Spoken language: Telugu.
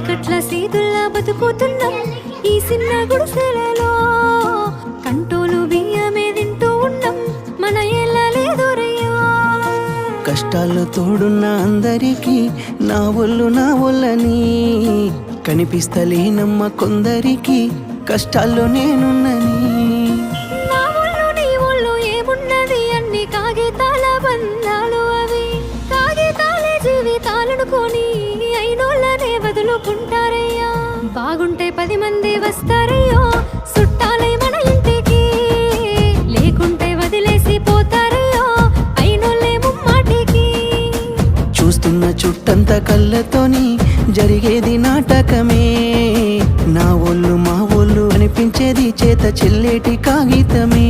చీకట్ల సీదుల్లా బతుకుతున్నాం ఈ చిన్న గుడిసెలలో. కంటోలు బియ్యమే తింటూ ఉన్నాం మన ఏళ్ళ లేదోరయ్యా. కష్టాల్లో తోడున్న అందరికీ నా ఒళ్ళని కనిపిస్తలేనమ్మ కొందరికి కష్టాల్లో నేనున్నని. నా ఒళ్ళు నీ ఒళ్ళు ఏమున్నది అన్ని కాగితాల బంధాలు అవి. కాగితాలే జీవితాలనుకొని అయినోళ్ళనే వదులుకుంటారయ్యా. బాగుంటే 10 మంది వస్తారయ్యో చుట్టాలై మన ఇంటికి. లేకుంటే వదిలేసి పోతారయ్యో అయినోళ్ళే ముమ్మాటికి. చూస్తున్న చుట్టంత కళ్ళతోని జరిగేది నాటకమే. నా ఒళ్ళు మా ఒళ్ళు అనిపించేది చేత చెల్లేటి కాగితమే.